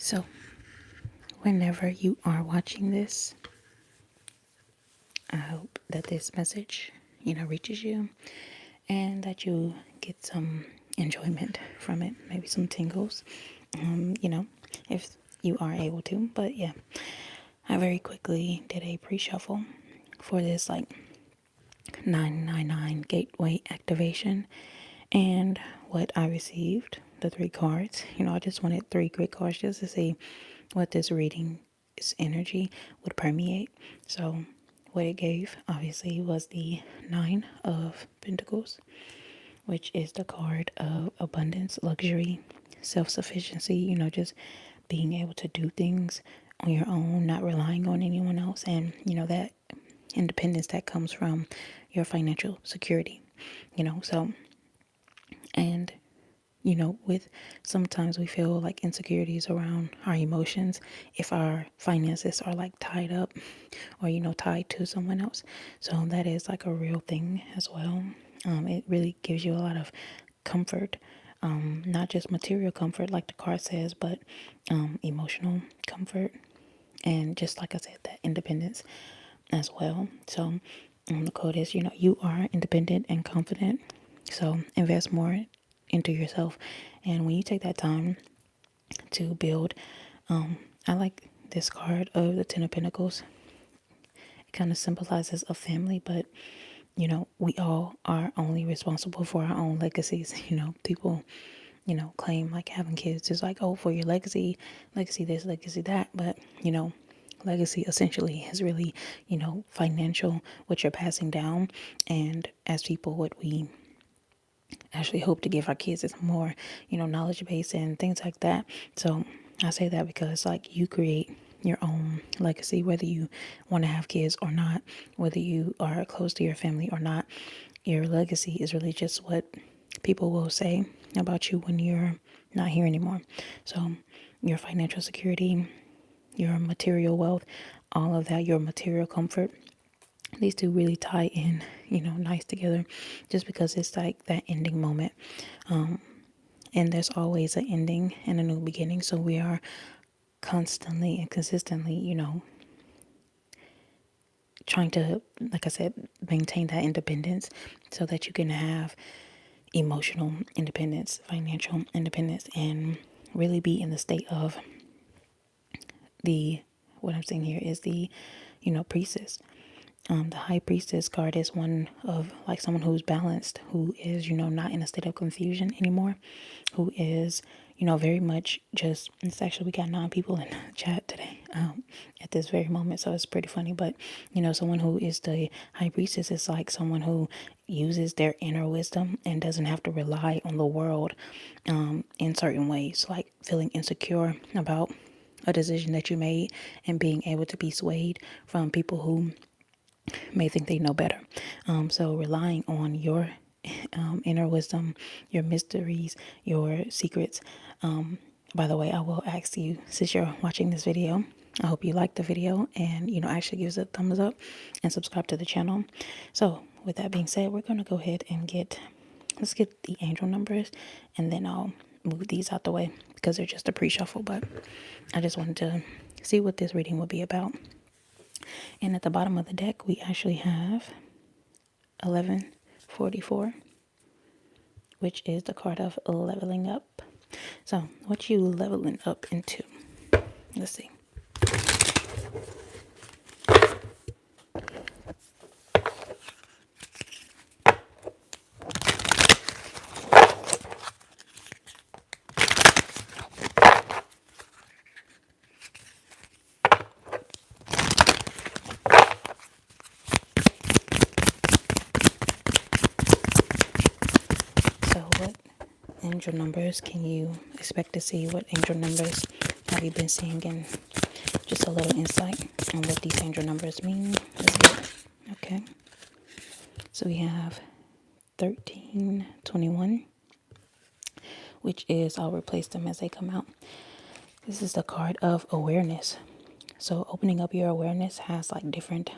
So, whenever you are watching this, I hope that this message, reaches you and that you get some enjoyment from it, maybe some tingles, if you are able to. But yeah, I very quickly did a pre-shuffle for this like 999 gateway activation, and what I received, the three cards. I just wanted three quick cards just to see what this reading, this energy would permeate. So what it gave obviously was the Nine of Pentacles, which is the card of abundance, luxury, self-sufficiency, just being able to do things on your own, not relying on anyone else, and that independence that comes from your financial security. So, and with sometimes we feel like insecurities around our emotions if our finances are like tied up or tied to someone else. So that is like a real thing as well. It really gives you a lot of comfort, not just material comfort like the card says, but emotional comfort, and just like I said, that independence as well. So the code is, you are independent and confident. So invest more into yourself. And when you take that time to build, I like this card of the Ten of Pentacles. It kind of symbolizes a family, but we all are only responsible for our own legacies. People, claim like having kids is like, oh, for your legacy this, legacy that. But, legacy essentially is really, financial, what you're passing down. And as people, what we actually hope to give our kids is more, knowledge base and things like that. So I say that because like you create your own legacy, whether you want to have kids or not, whether you are close to your family or not. Your legacy is really just what people will say about you when you're not here anymore. So your financial security, your material wealth, all of that, your material comfort, these two really tie in, nice together, just because it's like that ending moment. And there's always an ending and a new beginning. So we are constantly and consistently, trying to, like I said, maintain that independence so that you can have emotional independence, financial independence, and really be in the state of what I'm saying here is the, priestess. The high priestess card is one of like someone who's balanced, who is, not in a state of confusion anymore, who is, very much just, it's actually, we got 9 people in the chat today at this very moment. So it's pretty funny. But, someone who is the high priestess is like someone who uses their inner wisdom and doesn't have to rely on the world in certain ways, like feeling insecure about a decision that you made and being able to be swayed from people who may think they know better. So relying on your inner wisdom, your mysteries, your secrets. By the way, I will ask you, since you're watching this video, I hope you like the video and, actually give us a thumbs up and subscribe to the channel. So with that being said, we're going to go ahead and let's get the angel numbers, and then I'll move these out the way because they're just a pre-shuffle, but I just wanted to see what this reading will be about. And at the bottom of the deck, we actually have 1144, which is the card of leveling up. So what you leveling up into? Let's see. So what angel numbers can you expect to see? What angel numbers have you been seeing? And just a little insight on what these angel numbers mean as well. Okay. So we have 1321, which is, I'll replace them as they come out. This is the card of awareness. So opening up your awareness has like different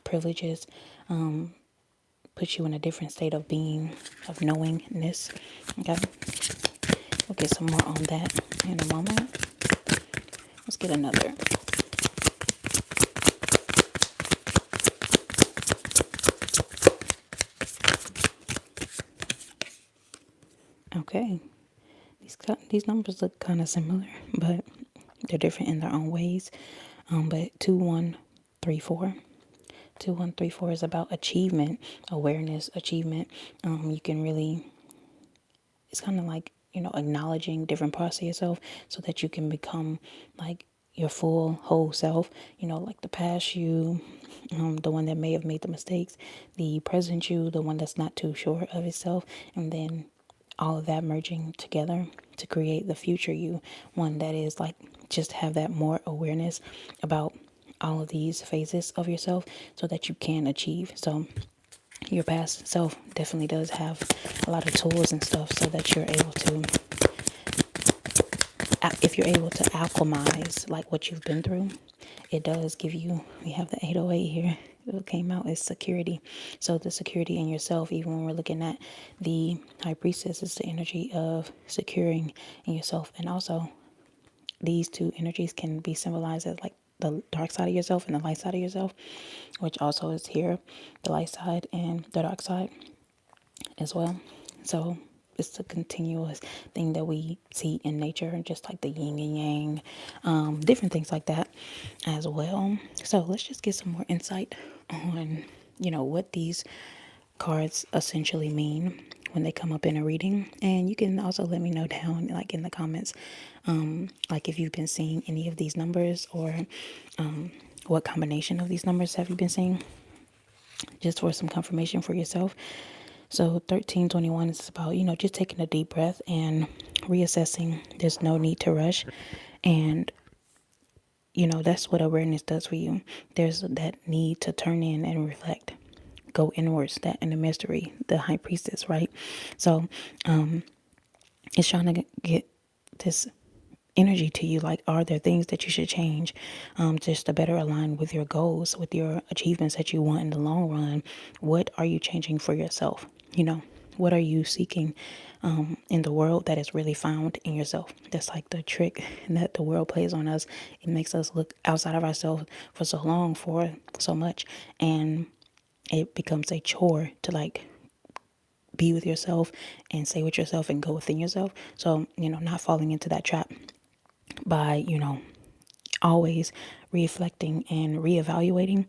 privileges, puts you in a different state of being, of knowingness. Okay. We'll get some more on that in a moment. get another. Okay, these numbers look kind of similar, but they're different in their own ways. But 2134. 2134 is about achievement, awareness, achievement. You can really, it's kind of like, acknowledging different parts of yourself so that you can become like your full whole self, like the past you, the one that may have made the mistakes, the present you, the one that's not too sure of itself, and then all of that merging together to create the future you, one that is like just have that more awareness about all of these phases of yourself so that you can achieve. So your past self definitely does have a lot of tools and stuff so that you're able to, if you're able to alchemize like what you've been through, it does give you, we have the 808 here. It came out as security. So the security in yourself, even when we're looking at the high priestess, is the energy of securing in yourself. And also these two energies can be symbolized as like the dark side of yourself and the light side of yourself, which also is here, the light side and the dark side as well. So it's a continuous thing that we see in nature, just like the yin and yang, different things like that as well. So let's just get some more insight on, what these cards essentially mean when they come up in a reading. And you can also let me know down, like in the comments, like if you've been seeing any of these numbers, or what combination of these numbers have you been seeing, just for some confirmation for yourself. So 1321 is about, just taking a deep breath and reassessing. There's no need to rush. And, that's what awareness does for you. There's that need to turn in and reflect, go inwards, that in the mystery, the high priestess, right? So it's trying to get this energy to you, like, are there things that you should change, just to better align with your goals, with your achievements that you want in the long run? What are you changing for yourself? What are you seeking in the world that is really found in yourself? That's like the trick that the world plays on us. It makes us look outside of ourselves for so long, for so much, and it becomes a chore to like be with yourself and stay with yourself and go within yourself. So, not falling into that trap by, always reflecting and reevaluating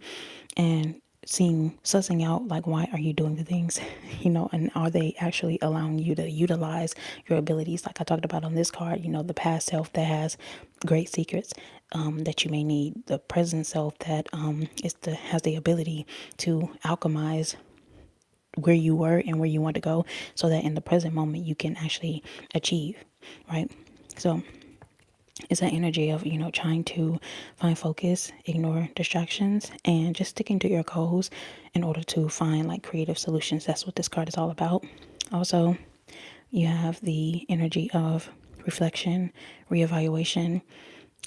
and sussing out, like, why are you doing the things, and are they actually allowing you to utilize your abilities? Like I talked about on this card, the past self that has great secrets that you may need, the present self that has the ability to alchemize where you were and where you want to go, so that in the present moment you can actually achieve, right? So it's that energy of, trying to find focus, ignore distractions, and just sticking to your goals in order to find like creative solutions. That's what this card is all about. Also, you have the energy of reflection, reevaluation,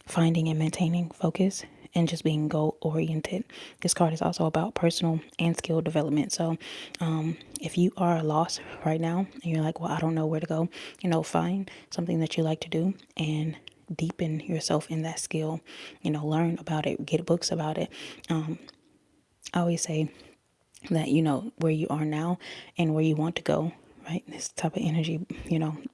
finding and maintaining focus, and just being goal oriented. This card is also about personal and skill development. So if you are lost right now and you're like, well, I don't know where to go, find something that you like to do and deepen yourself in that skill, learn about it, get books about it. I always say that, where you are now and where you want to go, right? This type of energy,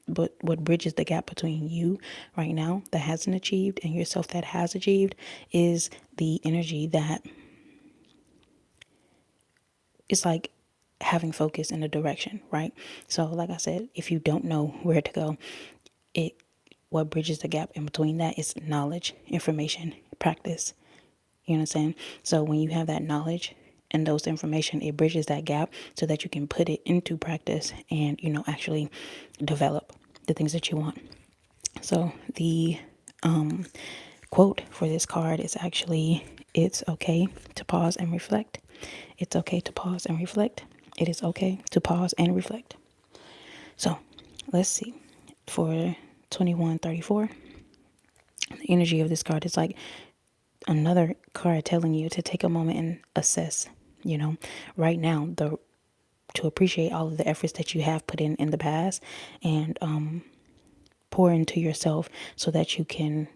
but what bridges the gap between you right now that hasn't achieved and yourself that has achieved is the energy that it's like having focus in a direction, right? So like I said, if you don't know where to go, what bridges the gap in between that is knowledge, information, practice. You know what I'm saying? So when you have that knowledge and those information, it bridges that gap so that you can put it into practice and, actually develop the things that you want. So the quote for this card is actually, it's okay to pause and reflect. It's okay to pause and reflect. It is okay to pause and reflect. So let's see. For 2134, the energy of this card is like another card telling you to take a moment and assess, right now, to appreciate all of the efforts that you have put in the past, and pour into yourself so that you can,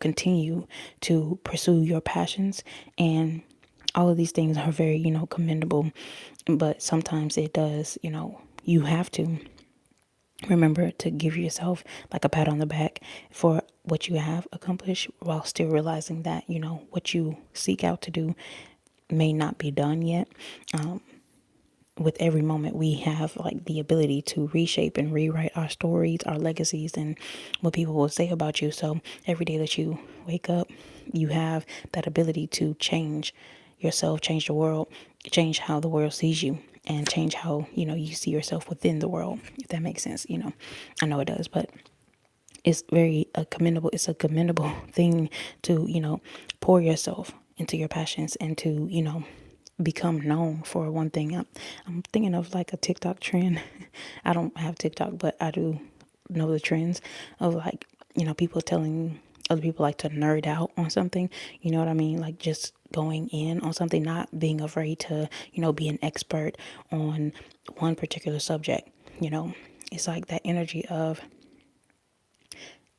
continue to pursue your passions. And all of these things are very, commendable. But sometimes it does, you have to remember to give yourself like a pat on the back for what you have accomplished, while still realizing that, what you seek out to do may not be done yet. With every moment, we have like the ability to reshape and rewrite our stories, our legacies, and what people will say about you. So every day that you wake up, you have that ability to change yourself, change the world, change how the world sees you, and change how, you see yourself within the world, if that makes sense. I know it does, but it's very commendable. It's a commendable thing to, pour yourself into your passions and to, become known for one thing. I'm thinking of like a TikTok trend. I don't have TikTok, but I do know the trends of like, people telling other people like to nerd out on something. You know what I mean? Like just going in on something, not being afraid to, be an expert on one particular subject. It's like that energy of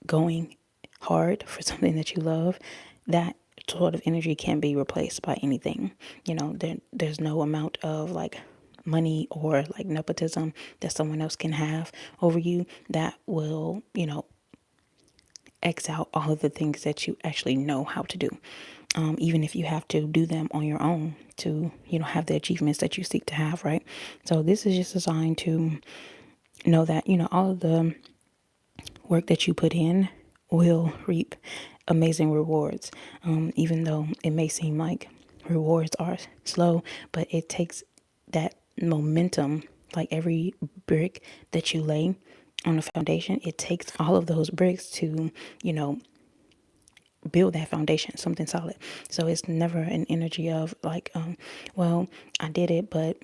going hard for something that you love. That sort of energy can't be replaced by anything. There's no amount of like money or like nepotism that someone else can have over you that will, X out all of the things that you actually know how to do. Even if you have to do them on your own to, have the achievements that you seek to have, right? So this is just designed to know that, all of the work that you put in will reap amazing rewards. Even though it may seem like rewards are slow, but it takes that momentum, like every brick that you lay on the foundation, it takes all of those bricks to, you know, build that foundation, something solid. So it's never an energy of like, well, I did it, but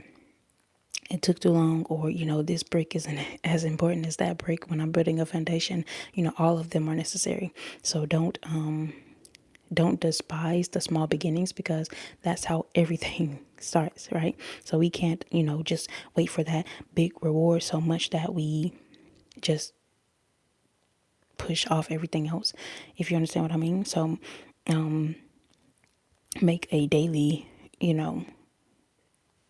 it took too long, or this brick isn't as important as that brick. When I'm building a foundation, all of them are necessary. So don't despise the small beginnings, because that's how everything starts, right? So we can't just wait for that big reward so much that we just push off everything else, if you understand what I mean. So make a daily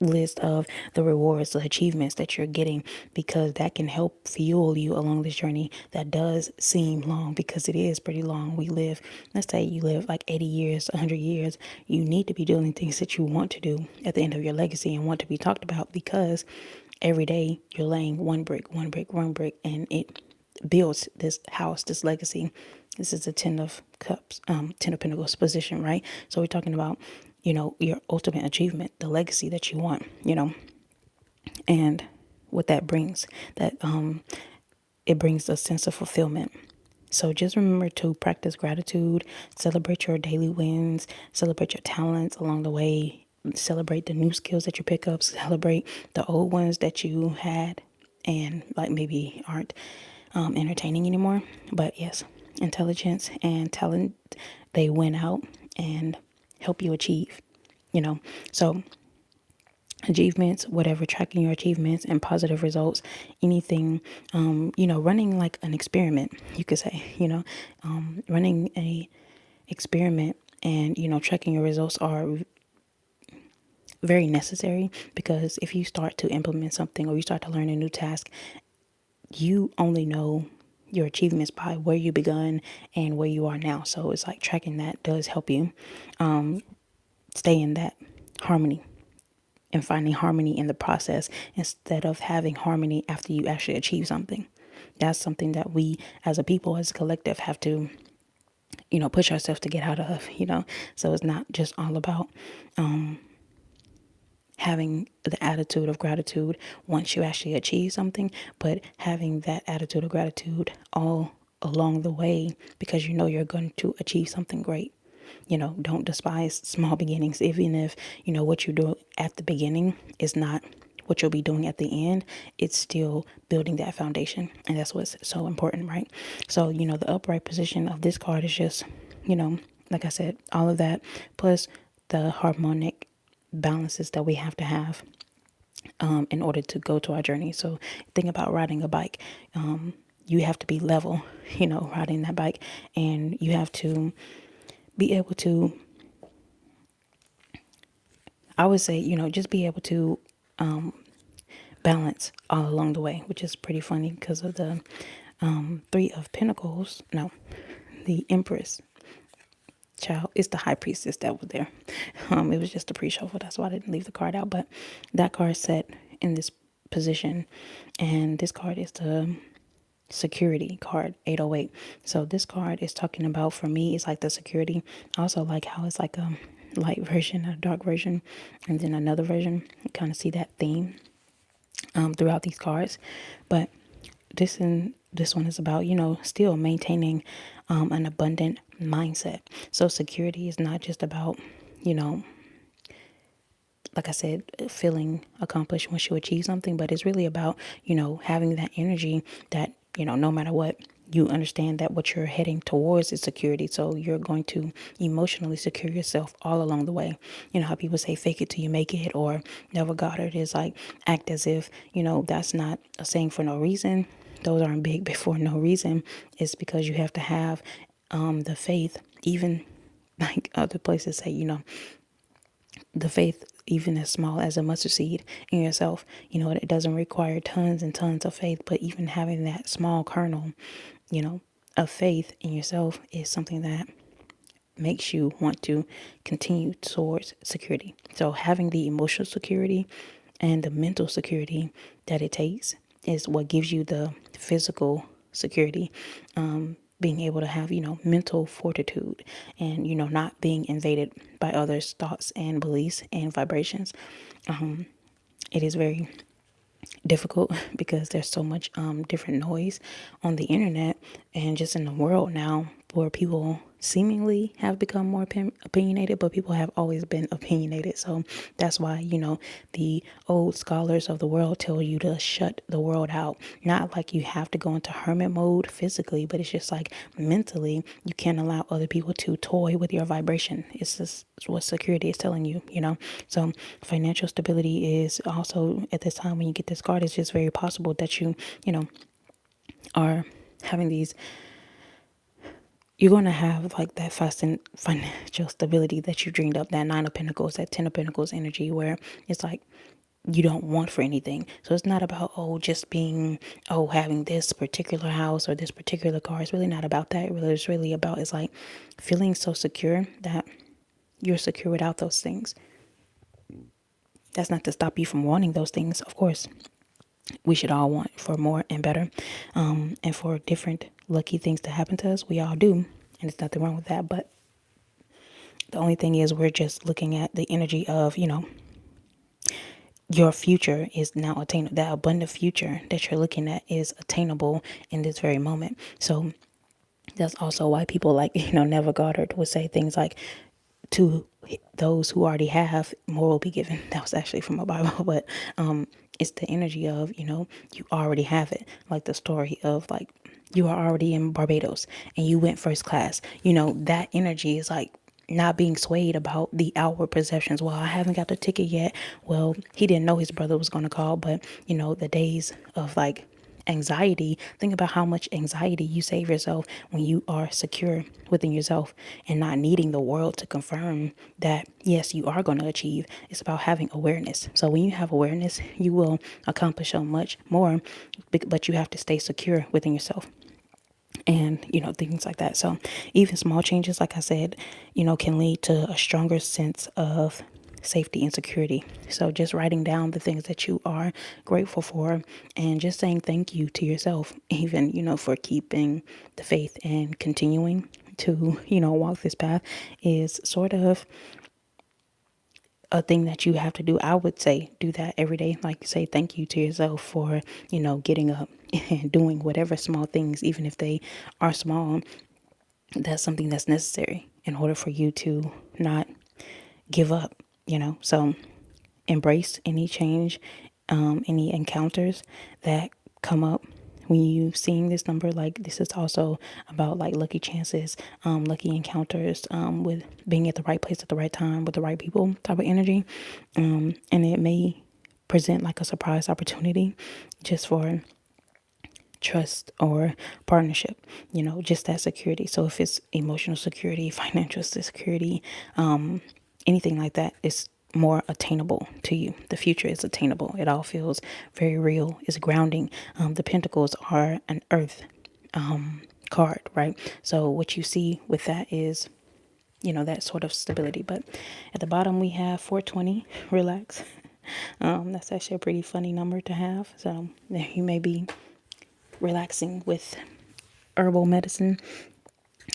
list of the rewards, the achievements that you're getting, because that can help fuel you along this journey that does seem long, because it is pretty long. We live, let's say you live like 80 years, 100 years. You need to be doing things that you want to do at the end of your legacy and want to be talked about, because every day you're laying one brick, one brick, one brick, and it builds this house, this legacy. This is a 10 of cups, 10 of pentacles position, right? So we're talking about your ultimate achievement, the legacy that you want, and what that brings, that it brings a sense of fulfillment. So just remember to practice gratitude, celebrate your daily wins, celebrate your talents along the way, celebrate the new skills that you pick up, celebrate the old ones that you had and like maybe aren't entertaining anymore. But yes, intelligence and talent, they win out and help you achieve, So achievements, whatever, tracking your achievements and positive results, anything, running like an experiment, you could say, running a experiment and, tracking your results are very necessary, because if you start to implement something or you start to learn a new task, you only know your achievements by where you begun and where you are now. So it's like tracking that does help you stay in that harmony and finding harmony in the process, instead of having harmony after you actually achieve something. That's something that we as a people, as a collective, have to, push ourselves to get out of, So it's not just all about having the attitude of gratitude once you actually achieve something, but having that attitude of gratitude all along the way, because you're going to achieve something great. Don't despise small beginnings, even if, what you do at the beginning is not what you'll be doing at the end. It's still building that foundation. And that's what's so important, right? So, the upright position of this card is just, like I said, all of that, plus the harmonic balances that we have in order to go to our journey. So think about riding a bike. you have to be level, riding that bike, and you have to be able to, I would say, just be able to balance all along the way, which is pretty funny because of the Three of Pentacles. No, the Empress. Child, it's the High Priestess that was there. It was just a pre-shuffle. That's why I didn't leave the card out. But that card set in this position, and this card is the security card, 808. So this card is talking about, for me, it's like the security. I also like how it's like a light version, a dark version, and then another version. You kind of see that theme throughout these cards. But this one is about, still maintaining an abundant mindset. So security is not just about, you know, like I said, feeling accomplished once you achieve something, but it's really about, having that energy that, no matter what, you understand that what you're heading towards is security. So you're going to emotionally secure yourself all along the way. You know how people say fake it till you make it, or Neville Goddard is like act as if, that's not a saying for no reason. Those aren't big before no reason. It's because you have to have the faith, even like other places say, the faith even as small as a mustard seed in yourself. It doesn't require tons and tons of faith, but even having that small kernel, of faith in yourself is something that makes you want to continue towards security. So having the emotional security and the mental security that it takes is what gives you the physical security. Being able to have, mental fortitude, and, not being invaded by others' thoughts and beliefs and vibrations. It is very difficult because there's so much different noise on the internet and just in the world now, where people seemingly have become more opinionated, but people have always been opinionated. So that's why, the old scholars of the world tell you to shut the world out. Not like you have to go into hermit mode physically, but it's just like mentally, you can't allow other people to toy with your vibration. It's just what security is telling you, So financial stability is also, at this time when you get this card, it's just very possible that you, are having these, you're going to have like that fast and financial stability that you dreamed up, that Nine of Pentacles, that Ten of Pentacles energy, where it's like you don't want for anything. So it's not about, just being, having this particular house or this particular car. It's really not about that. It's really about, it's like feeling so secure that you're secure without those things. That's not to stop you from wanting those things. Of course, we should all want for more and better, and for different lucky things to happen to us. We all do, and there's nothing wrong with that. But the only thing is, we're just looking at the energy of, your future is now attainable. That abundant future that you're looking at is attainable in this very moment. So that's also why people like, Neville Goddard would say things like, to those who already have, more will be given. That was actually from a Bible, but it's the energy of, you already have it. Like the story of, like, you are already in Barbados and you went first class. That energy is like not being swayed about the outward perceptions. Well, I haven't got the ticket yet. Well, he didn't know his brother was going to call, but the days of like anxiety, think about how much anxiety you save yourself when you are secure within yourself and not needing the world to confirm that yes, you are going to achieve. It's about having awareness. So when you have awareness, you will accomplish so much more, but you have to stay secure within yourself, and things like that. So even small changes, like I said, can lead to a stronger sense of safety and security. So just writing down the things that you are grateful for, and just saying thank you to yourself, even for keeping the faith and continuing to walk this path, is sort of a thing that you have to do. I would say do that every day. Like, say thank you to yourself for, getting up and doing whatever small things, even if they are small. That's something that's necessary in order for you to not give up, So embrace any change, any encounters that come up when you seeing this number. Like, this is also about like lucky chances, lucky encounters, with being at the right place at the right time with the right people type of energy. And it may present like a surprise opportunity just for trust or partnership, just that security. So if it's emotional security, financial security, anything like that, it's more attainable to you. The future is attainable. It all feels very real. It's grounding. The pentacles are an earth card, right? So what you see with that is, that sort of stability. But at the bottom we have 420, relax. That's actually a pretty funny number to have. So you may be relaxing with herbal medicine.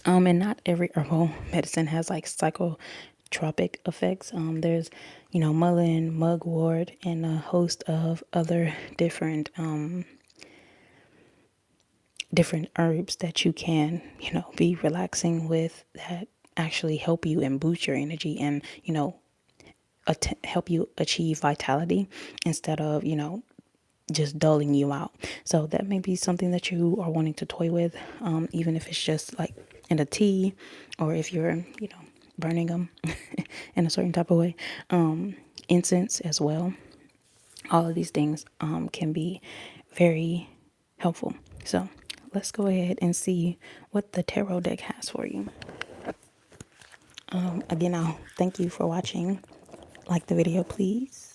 And not every herbal medicine has like psychotropic effects. There's, mullein, mugwort, and a host of other different herbs that you can, be relaxing with, that actually help you and boost your energy and, help you achieve vitality instead of, just dulling you out. So that may be something that you are wanting to toy with, even if it's just like in a tea, or if you're, burning them in a certain type of way. Incense as well. All of these things can be very helpful. So let's go ahead and see what the tarot deck has for you. Again, I'll thank you for watching. Like the video, please.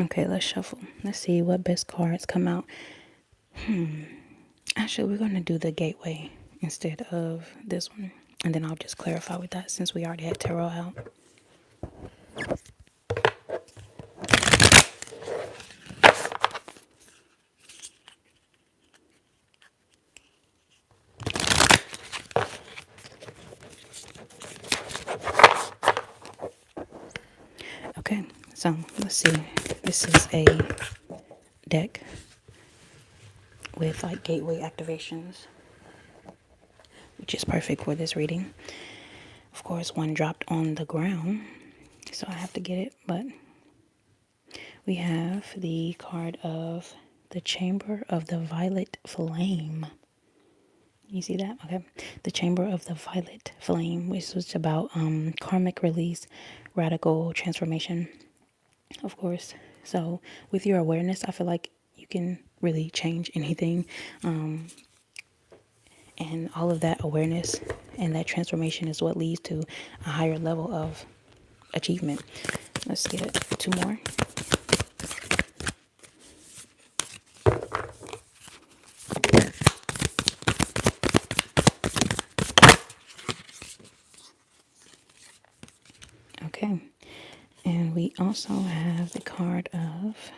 Okay, let's shuffle. Let's see what best cards come out. Actually, we're going to do the gateway instead of this one. And then I'll just clarify with that since we already had tarot out. Okay, so let's see. This is a deck with like gateway activations, which is perfect for this reading. Of course, one dropped on the ground, so I have to get it. But we have the card of the Chamber of the Violet Flame. You see that? Okay. The Chamber of the Violet Flame, which was about karmic release, radical transformation, of course. So with your awareness, I feel like you can really change anything. And all of that awareness and that transformation is what leads to a higher level of achievement. Let's get two more. Okay. And we also have the card of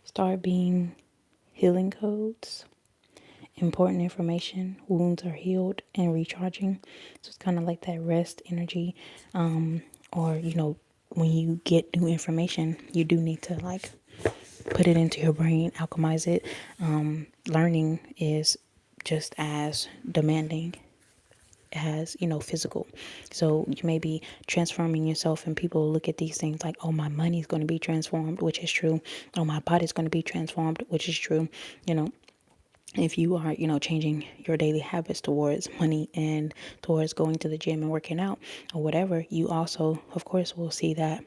Star Being Healing Codes. Important information, wounds are healed and recharging. So it's kind of like that rest energy. Or, when you get new information, you do need to like put it into your brain, alchemize it. Learning is just as demanding as physical. So you may be transforming yourself and people look at these things like, oh, my money is going to be transformed, which is true. Oh, my body is going to be transformed, which is true. If you are changing your daily habits towards money and towards going to the gym and working out or whatever, you also of course will see that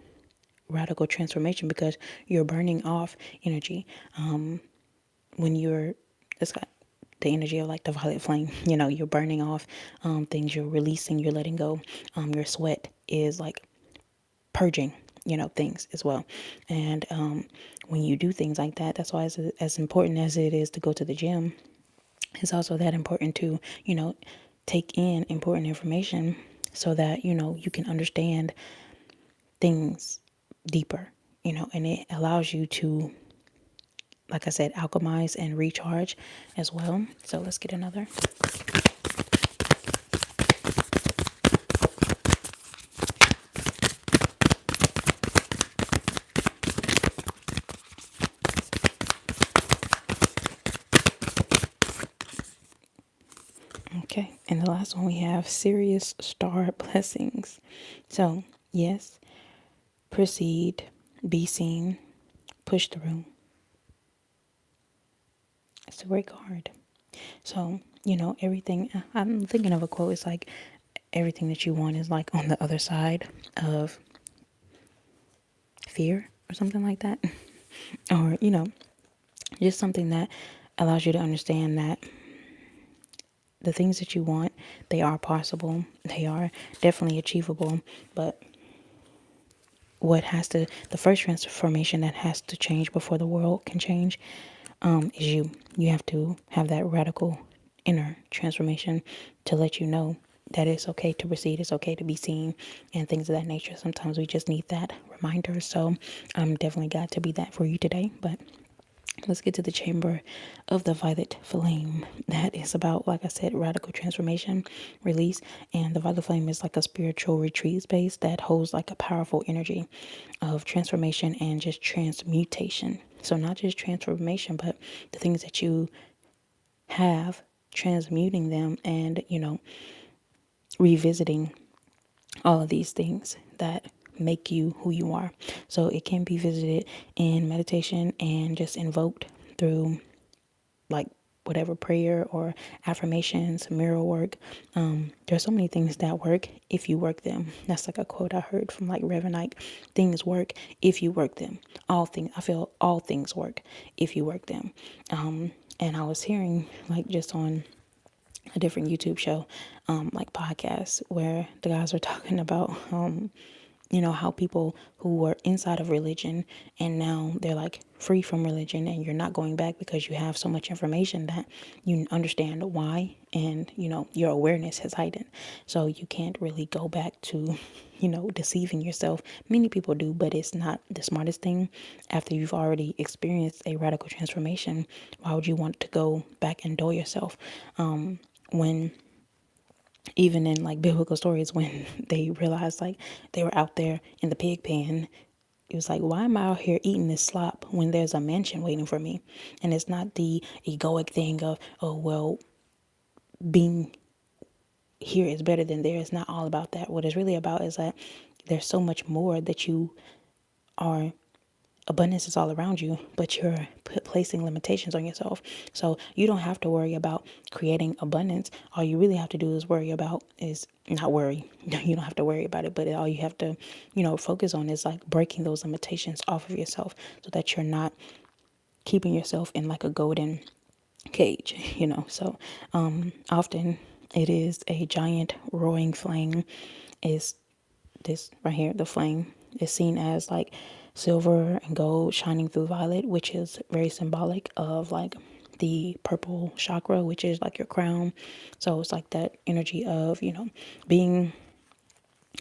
radical transformation because you're burning off energy. When you're, it's got the energy of like the violet flame, you're burning off things, you're releasing, you're letting go. Your sweat is like purging, things as well. And when you do things like that, that's why it's as important as it is to go to the gym. It's also that important to, take in important information so that, you can understand things deeper, and it allows you to, like I said, alchemize and recharge as well. So let's get another. Okay. And the last one we have Sirius star blessings. So, yes, proceed, be seen, push through. It's a great card. So, everything, I'm thinking of a quote. It's like everything that you want is like on the other side of fear or something like that. Or, just something that allows you to understand that the things that you want, they are possible. They are definitely achievable. But the first transformation that has to change before the world can change, is you. You have to have that radical inner transformation to let you know that it's okay to proceed, it's okay to be seen, and things of that nature. Sometimes we just need that reminder. So I'm definitely glad to be that for you today. But let's get to the chamber of the violet flame. That is about, like I said, radical transformation, release. And the violet flame is like a spiritual retreat space that holds like a powerful energy of transformation and just transmutation. So not just transformation, but the things that you have, transmuting them, and revisiting all of these things that make you who you are. So it can be visited in meditation and just invoked through like whatever prayer or affirmations, mirror work. There's so many things that work if you work them. That's like a quote I heard from like Reverend Ike. Things work if you work them. I feel all things work if you work them. And I was hearing like just on a different YouTube show, like podcasts, where the guys were talking about, how people who were inside of religion and now they're like free from religion, and you're not going back because you have so much information that you understand why, and your awareness has heightened. So you can't really go back to, deceiving yourself. Many people do, but it's not the smartest thing. After you've already experienced a radical transformation, why would you want to go back and dull yourself? When even in like biblical stories, when they realized like they were out there in the pig pen, it was like, why am I out here eating this slop when there's a mansion waiting for me? And it's not the egoic thing of, oh well, being here is better than there. It's not all about that. What it's really about is that there's so much more that you are. Abundance is all around you, but you're placing limitations on yourself. So you don't have to worry about creating abundance. All you really have to do is not worry. You don't have to worry about it, but all you have to, focus on is like breaking those limitations off of yourself so that you're not keeping yourself in like a golden cage, So often it is a giant roaring flame. Is this right here, the flame is seen as like silver and gold shining through violet, which is very symbolic of like the purple chakra, which is like your crown. So it's like that energy of, being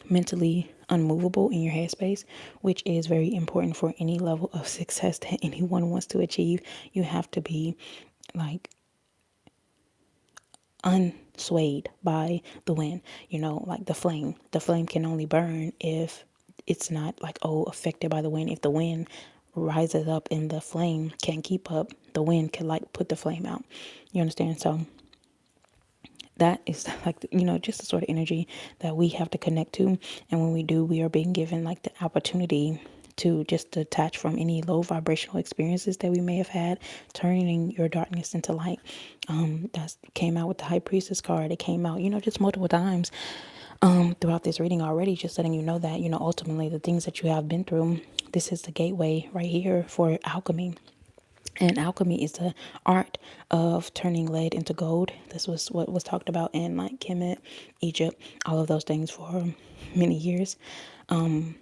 mentally unmovable in your headspace, which is very important for any level of success that anyone wants to achieve. You have to be like unswayed by the wind, like the flame. The flame can only burn if it's not like, affected by the wind. If the wind rises up and the flame can't keep up, the wind can like put the flame out. You understand? So that is like, just the sort of energy that we have to connect to. And when we do, we are being given like the opportunity to just detach from any low vibrational experiences that we may have had, turning your darkness into light. That came out with the High Priestess card. It came out, just multiple times throughout this reading already, just letting you know that, ultimately the things that you have been through, this is the gateway right here for alchemy. And alchemy is the art of turning lead into gold. This was what was talked about in like Kemet, Egypt, all of those things for many years, and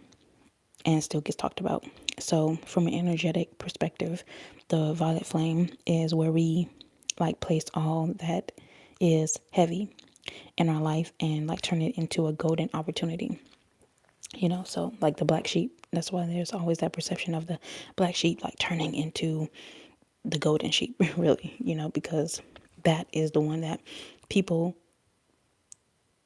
still gets talked about. So from an energetic perspective, the violet flame is where we like place all that is heavy in our life and like turn it into a golden opportunity. So like the black sheep, that's why there's always that perception of the black sheep like turning into the golden sheep, really, because that is the one that people,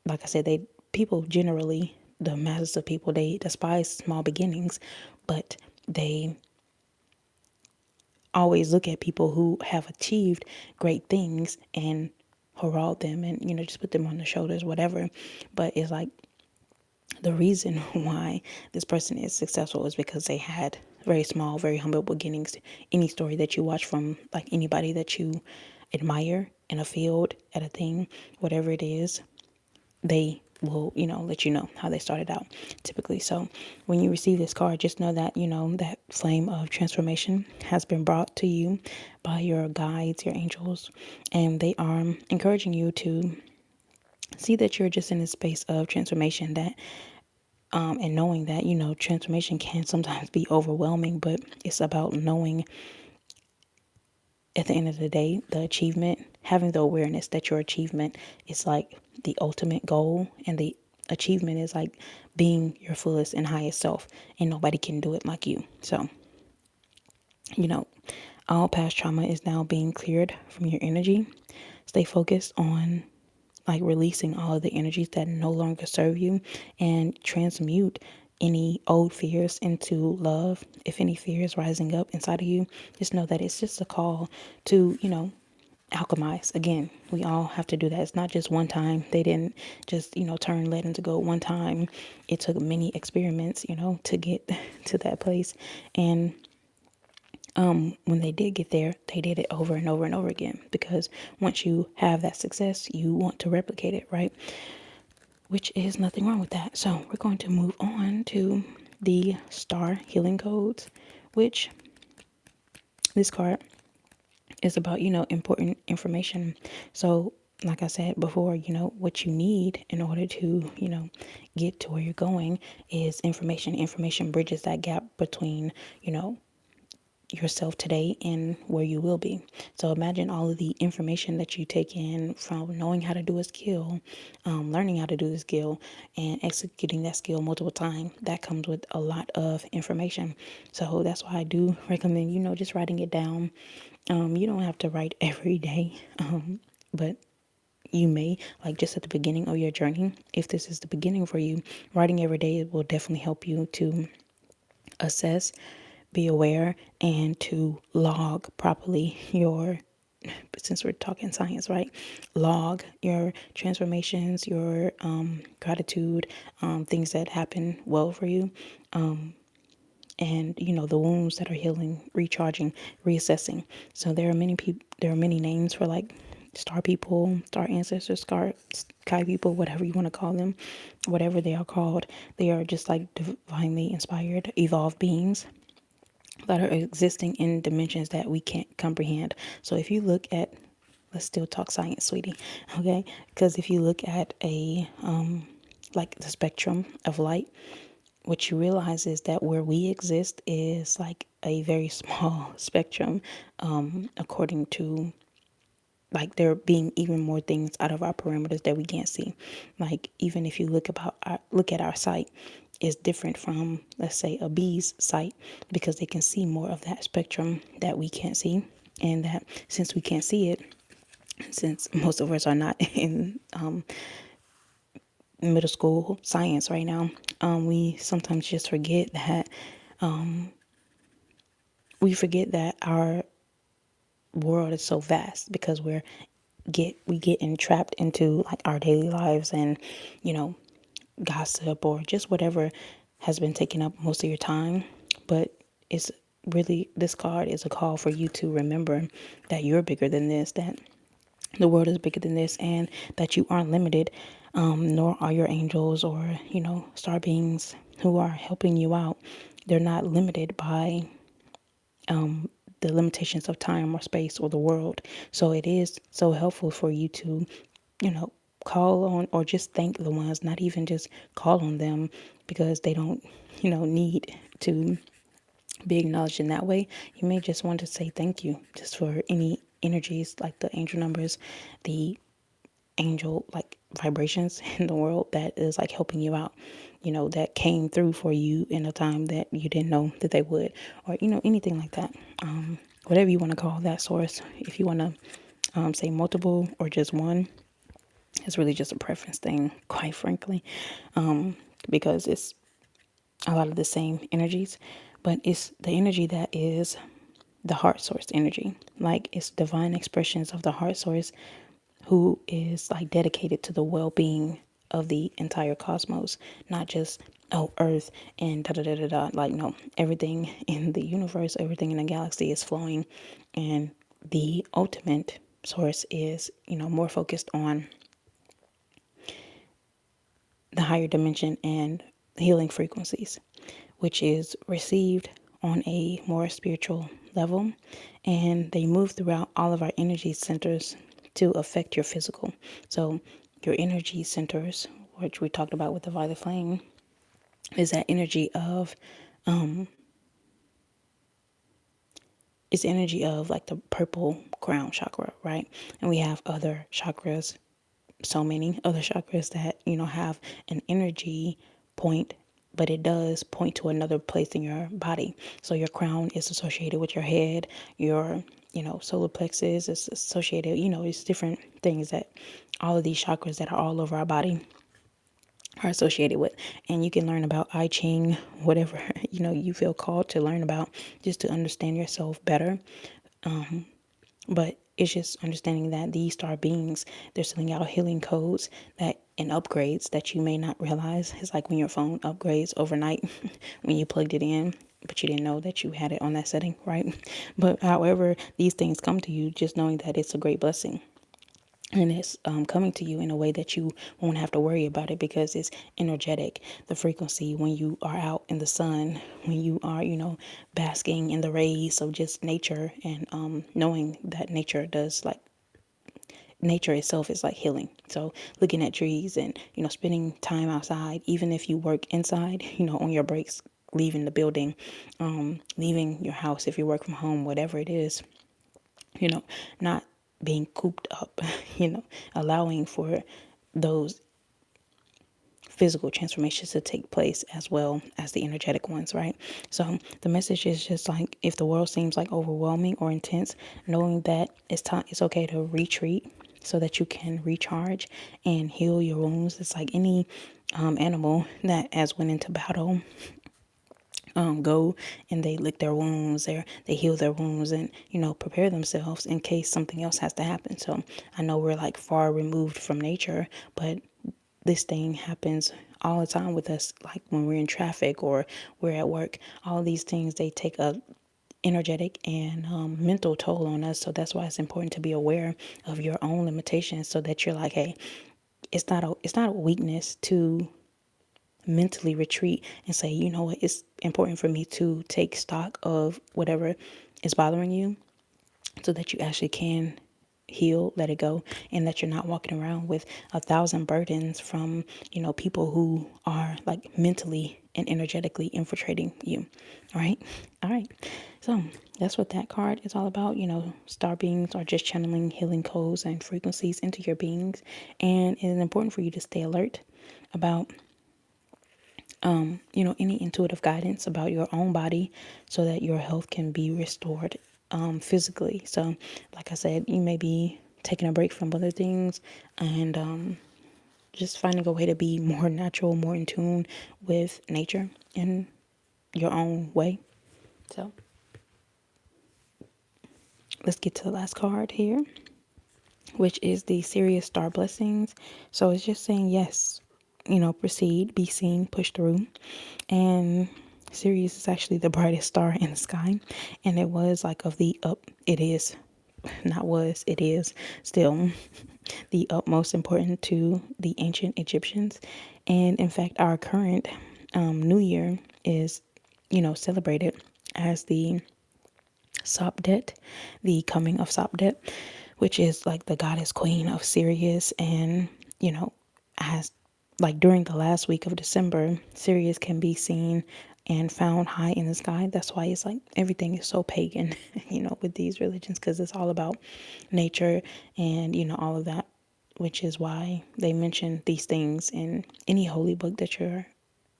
like I said, people generally, the masses of people, they despise small beginnings, but they always look at people who have achieved great things and herald them and, just put them on the shoulders, whatever. But it's like the reason why this person is successful is because they had very small, very humble beginnings. Any story that you watch from like anybody that you admire in a field, at a thing, whatever it is, they will, let you know how they started out typically. So when you receive this card, just know that, that flame of transformation has been brought to you by your guides, your angels, and they are encouraging you to see that you're just in a space of transformation, that and knowing that, transformation can sometimes be overwhelming, but it's about knowing at the end of the day, the achievement, having the awareness that your achievement is like the ultimate goal, and the achievement is like being your fullest and highest self, and nobody can do it like you. So, you know, all past trauma is now being cleared from your energy. Stay focused on like releasing all of the energies that no longer serve you, and transmute any old fears into love. If any fear is rising up inside of you, just know that it's just a call to, alchemize. Again, we all have to do that. It's not just one time. They didn't just, turn lead into gold one time. It took many experiments, to get to that place. And when they did get there, they did it over and over and over again, because once you have that success, you want to replicate it, right? Which is nothing wrong with that. So we're going to move on to the star healing codes, which this card is about, important information. So like I said before, what you need in order to, get to where you're going is information. Information bridges that gap between, yourself today and where you will be. So imagine all of the information that you take in from knowing how to do a skill, learning how to do the skill, and executing that skill multiple times. That comes with a lot of information. So that's why I do recommend, just writing it down. You don't have to write every day, but you may, like just at the beginning of your journey, if this is the beginning for you, writing every day will definitely help you to assess, be aware, and to log properly your, since we're talking science, right? Log your transformations, your gratitude, things that happen well for you, and the wounds that are healing, recharging, reassessing. So there are many people, there are many names for like star people, star ancestors, sky people, whatever you want to call them, whatever they are called. They are just like divinely inspired, evolved beings that are existing in dimensions that we can't comprehend. So if you look at, let's still talk science, sweetie, okay? Because if you look at a like the spectrum of light, what you realize is that where we exist is like a very small spectrum, according to like there being even more things out of our perimeters that we can't see. Like even if you look at our sight, is different from, let's say, a bee's sight, because they can see more of that spectrum that we can't see. And that since we can't see it, since most of us are not in middle school science right now, we sometimes just forget that our world is so vast, because we get entrapped into like our daily lives, and you know gossip or just whatever has been taking up most of your time. But it's really, this card is a call for you to remember that you're bigger than this, that the world is bigger than this, and that you aren't limited, nor are your angels or star beings who are helping you out. They're not limited by the limitations of time or space or the world. So it is so helpful for you to, call on, or just thank the ones, not even just call on them because they don't, need to be acknowledged in that way. You may just want to say thank you just for any energies, like the angel numbers, the angel like vibrations in the world that is like helping you out, that came through for you in a time that you didn't know that they would, or anything like that. Whatever you want to call that source, if you want to say multiple or just one, it's really just a preference thing, quite frankly, because it's a lot of the same energies, but it's the energy that is the heart source energy. Like it's divine expressions of the heart source who is like dedicated to the well-being of the entire cosmos, not just Earth and da da da da da. Like no, everything in the universe, everything in the galaxy is flowing, and the ultimate source is more focused on the higher dimension and healing frequencies, which is received on a more spiritual level. And they move throughout all of our energy centers to affect your physical. So, your energy centers, which we talked about with the violet flame, is that energy of it's energy of like the purple crown chakra, right? And we have other chakras, so many other chakras that have an energy point, but it does point to another place in your body. So your crown is associated with your head, your solar plexus is associated, it's different things that all of these chakras that are all over our body are associated with. And you can learn about I Ching, whatever you feel called to learn about, just to understand yourself better. But it's just understanding that these star beings, they're sending out healing codes that and upgrades that you may not realize. It's like when your phone upgrades overnight when you plugged it in, but you didn't know that you had it on that setting, right? But however these things come to you, just knowing that it's a great blessing. And it's coming to you in a way that you won't have to worry about it because it's energetic. The frequency when you are out in the sun, when you are, basking in the rays of just nature, and knowing that nature itself is like healing. So looking at trees and, spending time outside, even if you work inside, on your breaks, leaving the building, leaving your house if you work from home, whatever it is, not being cooped up, allowing for those physical transformations to take place as well as the energetic ones, right? So the message is just like, if the world seems like overwhelming or intense, knowing that it's okay to retreat so that you can recharge and heal your wounds. It's like any animal that has went into battle, go and they lick their wounds, they heal their wounds, and prepare themselves in case something else has to happen. So I know we're like far removed from nature, but this thing happens all the time with us, like when we're in traffic or we're at work. All these things, they take a energetic and mental toll on us. So that's why it's important to be aware of your own limitations, so that you're like, hey, it's not a weakness to mentally retreat and say, you know what, it's important for me to take stock of whatever is bothering you, so that you actually can heal, let it go, and that you're not walking around with 1,000 burdens from, people who are like mentally and energetically infiltrating you. All right. All right. So that's what that card is all about. Star beings are just channeling healing codes and frequencies into your beings. And it is important for you to stay alert about any intuitive guidance about your own body, so that your health can be restored physically. So, like I said, you may be taking a break from other things, and just finding a way to be more natural, more in tune with nature in your own way. So, let's get to the last card here, which is the Sirius Star Blessings. So, it's just saying yes, proceed, be seen, push through. And Sirius is actually the brightest star in the sky, and it was like of the up it is not was it is still the utmost important to the ancient Egyptians. And in fact, our current new year is celebrated as the Sopdet, the coming of Sopdet, which is like the goddess queen of Sirius. And as like during the last week of December, Sirius can be seen and found high in the sky. That's why it's like everything is so pagan, with these religions, because it's all about nature and all of that, which is why they mention these things in any holy book that you're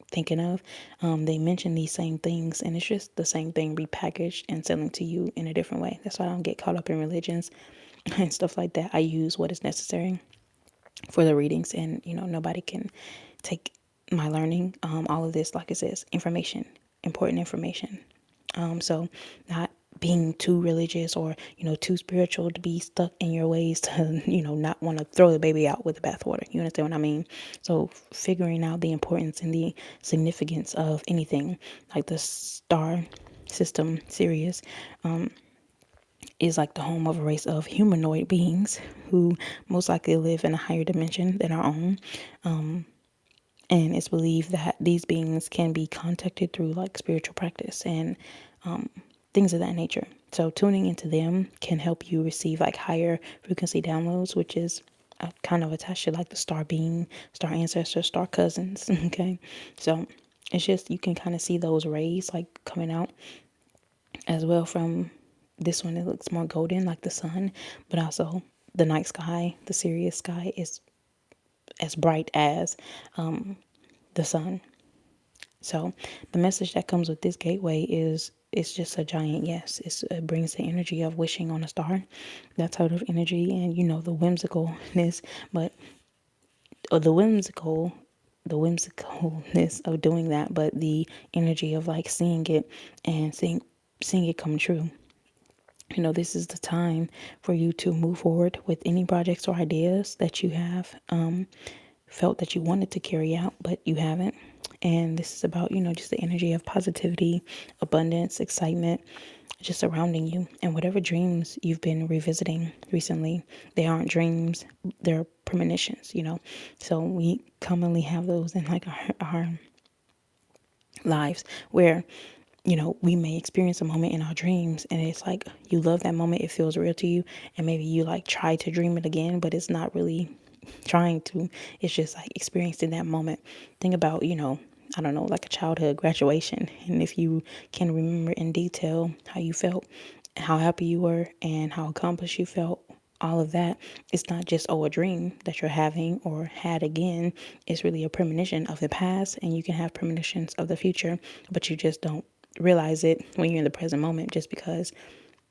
thinking of. They mention these same things, and it's just the same thing repackaged and selling to you in a different way. That's why I don't get caught up in religions and stuff like that. I use what is necessary for the readings, and nobody can take my learning. All of this, like it says, information, important information. So not being too religious or, too spiritual to be stuck in your ways to, not want to throw the baby out with the bathwater. You understand what I mean? So figuring out the importance and the significance of anything like the star system, Sirius, is like the home of a race of humanoid beings who most likely live in a higher dimension than our own. And it's believed that these beings can be contacted through like spiritual practice and things of that nature. So tuning into them can help you receive like higher frequency downloads, which is kind of attached to like the star being, star ancestors, star cousins. Okay. So it's just, you can kind of see those rays like coming out as well from this one. It looks more golden like the sun, but also the night sky, the Sirius sky is as bright as the sun. So the message that comes with this gateway is it's just a giant yes. It brings the energy of wishing on a star, that type of energy, and the whimsicalness, but or the whimsicalness of doing that, but the energy of like seeing it and seeing it come true. This is the time for you to move forward with any projects or ideas that you have felt that you wanted to carry out, but you haven't. And this is about, just the energy of positivity, abundance, excitement, just surrounding you. And whatever dreams you've been revisiting recently, they aren't dreams, they're premonitions. So we commonly have those in like our lives where we may experience a moment in our dreams and it's like you love that moment, it feels real to you, and maybe you like try to dream it again, but it's not really trying to, it's just like experiencing that moment. Think about, I don't know, like a childhood graduation, and if you can remember in detail how you felt, how happy you were, and how accomplished you felt, all of that, it's not just a dream that you're having or had again. It's really a premonition of the past, and you can have premonitions of the future, but you just don't realize it when you're in the present moment, just because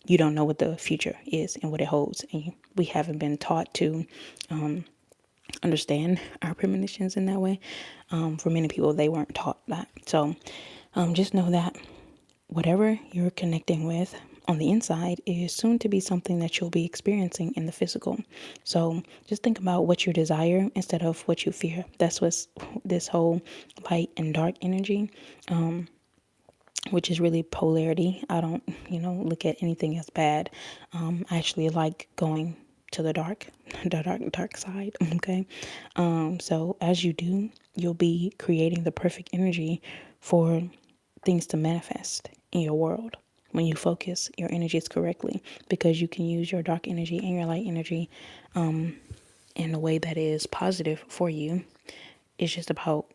you don't know what the future is and what it holds, and we haven't been taught to understand our premonitions in that way. For many people, they weren't taught that. So just know that whatever you're connecting with on the inside is soon to be something that you'll be experiencing in the physical. So just think about what you desire instead of what you fear. That's what's this whole light and dark energy, which is really polarity. I don't, look at anything as bad. I actually like going to the dark side. Okay. So as you do, you'll be creating the perfect energy for things to manifest in your world when you focus your energies correctly, because you can use your dark energy and your light energy in a way that is positive for you. It's just about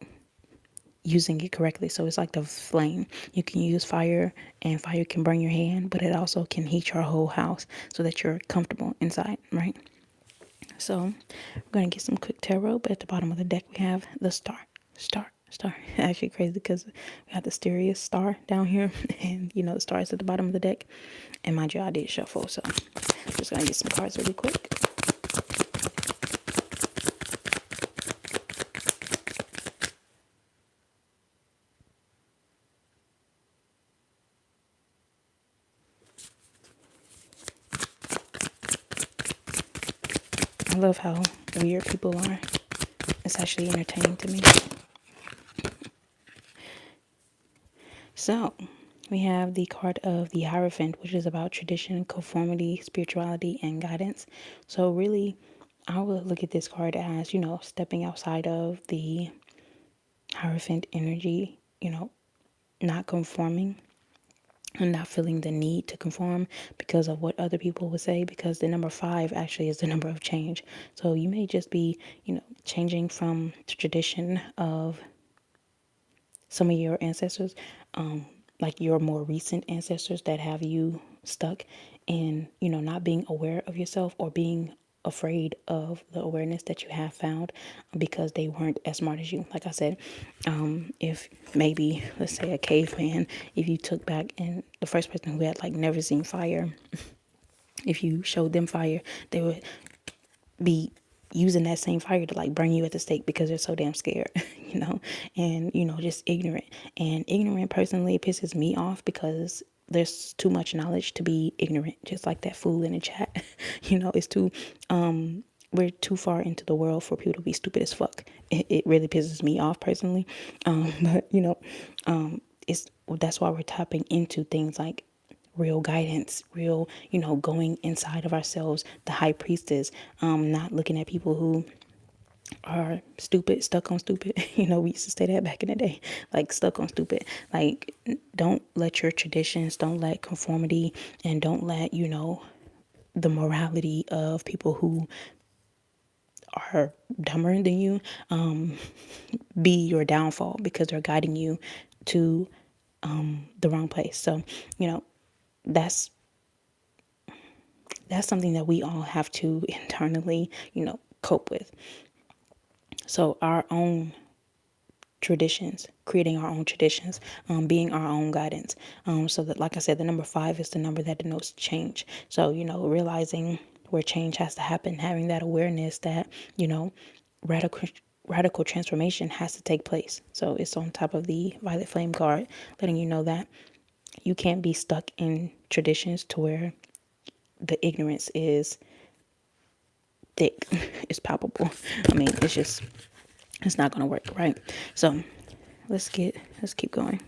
using it correctly. So it's like the flame. You can use fire, and fire can burn your hand, but it also can heat your whole house so that you're comfortable inside, right? So we're going to get some quick tarot, but at the bottom of the deck we have the star. Actually crazy because we have the Sirius star down here, and the stars at the bottom of the deck. And mind you, I did shuffle, so I'm just going to get some cards really quick. I love how weird people are. It's actually entertaining to me. So we have the card of the Hierophant, which is about tradition, conformity, spirituality, and guidance. So really, I would look at this card as, stepping outside of the Hierophant energy, not conforming and not feeling the need to conform because of what other people would say, because the number 5 actually is the number of change. So you may just be, changing from the tradition of some of your ancestors, like your more recent ancestors that have you stuck in, not being aware of yourself or being afraid of the awareness that you have found because they weren't as smart as you. Like I said, if maybe, let's say a caveman, if you took back and the first person who had like never seen fire, if you showed them fire, they would be using that same fire to like burn you at the stake because they're so damn scared, and just ignorant. And ignorant personally pisses me off because there's too much knowledge to be ignorant, just like that fool in the chat. It's too we're too far into the world for people to be stupid as fuck. It really pisses me off personally. But it's that's why we're tapping into things like real guidance, real, going inside of ourselves, the high priestess, not looking at people who are stupid, stuck on stupid. We used to say that back in the day, like stuck on stupid. Like, don't let your traditions, don't let conformity, and don't let, the morality of people who are dumber than you be your downfall, because they're guiding you to the wrong place. So, that's something that we all have to internally, cope with. So our own traditions, creating our own traditions, being our own guidance. So that, like I said, the number 5 is the number that denotes change. So, realizing where change has to happen, having that awareness that, radical radical transformation has to take place. So it's on top of the violet flame card, letting you know that you can't be stuck in traditions to where the ignorance is thick, it's palpable. I mean, it's not gonna work, right? So let's keep going.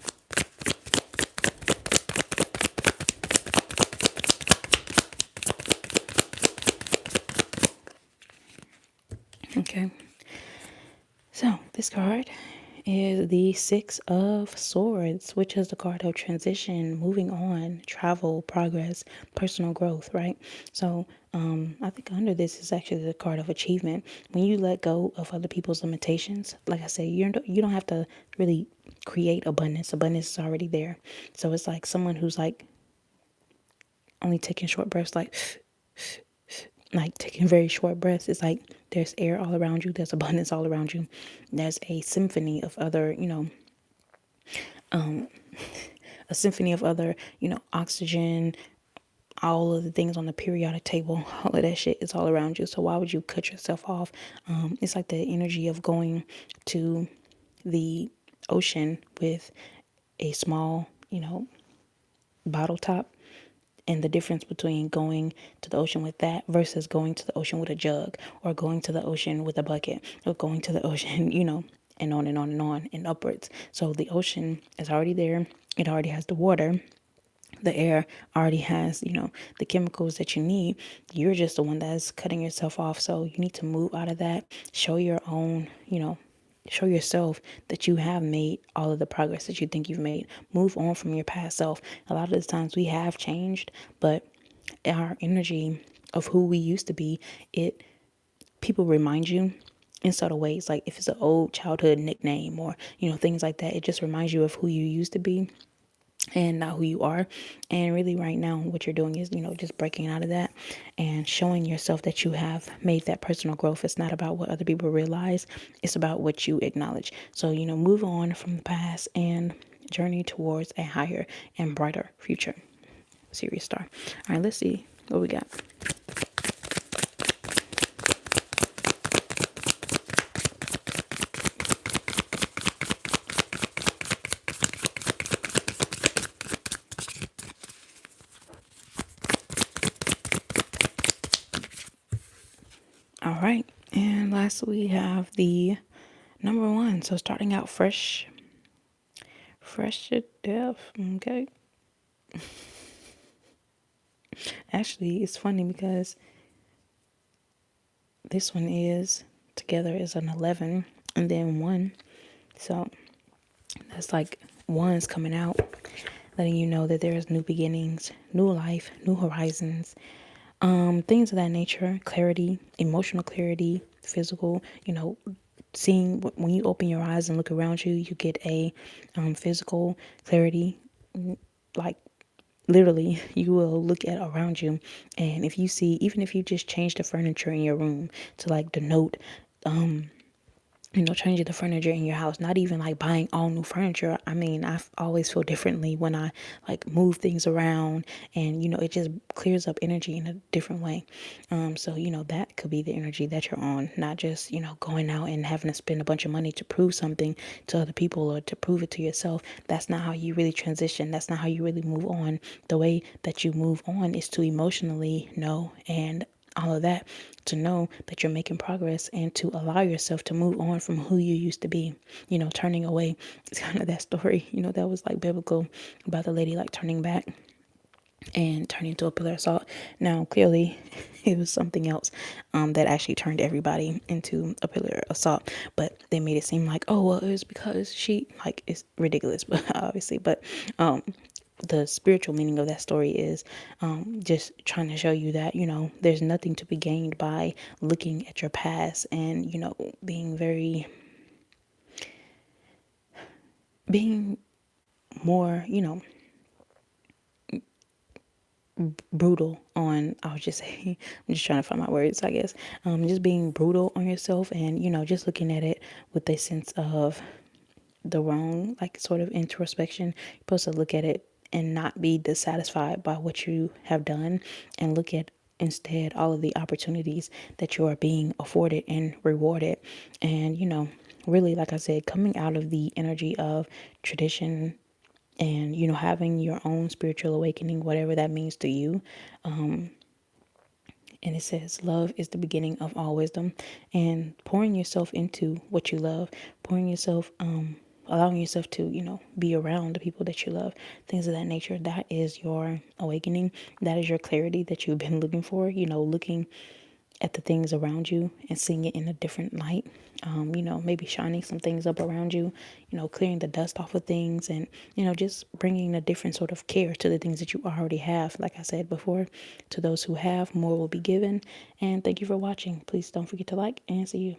Okay. So this card is the 6 of Swords, which is the card of transition, moving on, travel, progress, personal growth, right? So I think under this is actually the card of achievement. When you let go of other people's limitations, like I say, you don't have to really create abundance. Abundance is already there. So it's like someone who's like only taking short breaths, like taking very short breaths. It's like there's air all around you, there's abundance all around you, there's a symphony of other, a symphony of other, oxygen, all of the things on the periodic table, all of that shit is all around you. So why would you cut yourself off? It's like the energy of going to the ocean with a small, bottle top, and the difference between going to the ocean with that versus going to the ocean with a jug, or going to the ocean with a bucket, or going to the ocean, and on and on and on and upwards. So the ocean is already there. It already has the water. The air already has, the chemicals that you need. You're just the one that's cutting yourself off. So you need to move out of that. Show your own, show yourself that you have made all of the progress that you think you've made. Move on from your past self. A lot of the times we have changed, but our energy of who we used to be, people remind you in subtle ways. Like if it's an old childhood nickname or, things like that, it just reminds you of who you used to be and not who you are. And really right now what you're doing is, just breaking out of that and showing yourself that you have made that personal growth. It's not about what other people realize, it's about what you acknowledge. So, move on from the past and journey towards a higher and brighter future. Serious star. All right, let's see what we got. All right, and lastly we have the number 1. So starting out fresh to death. Okay. Actually, it's funny because this one is together is an 11 and then 1. So that's like 1's coming out, letting you know that there's new beginnings, new life, new horizons, things of that nature, clarity, emotional clarity, physical, seeing when you open your eyes and look around you, you get a physical clarity. Like literally, you will look at around you, and if you see, even if you just change the furniture in your room to like denote changing the furniture in your house, not even like buying all new furniture. I mean, always feel differently when I like move things around, and it just clears up energy in a different way. So that could be the energy that you're on, not just going out and having to spend a bunch of money to prove something to other people or to prove it to yourself. That's not how you really transition. That's not how you really move on. The way that you move on is to emotionally know and all of that, to know that you're making progress and to allow yourself to move on from who you used to be, turning away. It's kind of that story, that was like biblical, about the lady like turning back and turning into a pillar of salt. Now, clearly, it was something else that actually turned everybody into a pillar of salt. But they made it seem like, oh, well, it was because she, like, it's ridiculous, but obviously. But the spiritual meaning of that story is just trying to show you that, there's nothing to be gained by looking at your past and, being being more, brutal on, I would just say, I'm just trying to find my words, I guess. Just being brutal on yourself and, just looking at it with a sense of the wrong, like sort of introspection. You're supposed to look at it and not be dissatisfied by what you have done, and look at instead all of the opportunities that you are being afforded and rewarded. And, really, like I said, coming out of the energy of tradition and having your own spiritual awakening, whatever that means to you. And it says love is the beginning of all wisdom, and pouring yourself into what you love, pouring yourself allowing yourself to be around the people that you love, things of that nature. That is your awakening. That is your clarity that you've been looking for, looking at the things around you and seeing it in a different light. Maybe shining some things up around you, clearing the dust off of things, and, just bringing a different sort of care to the things that you already have. Like I said before, to those who have, more will be given. And thank you for watching. Please don't forget to like, and see you.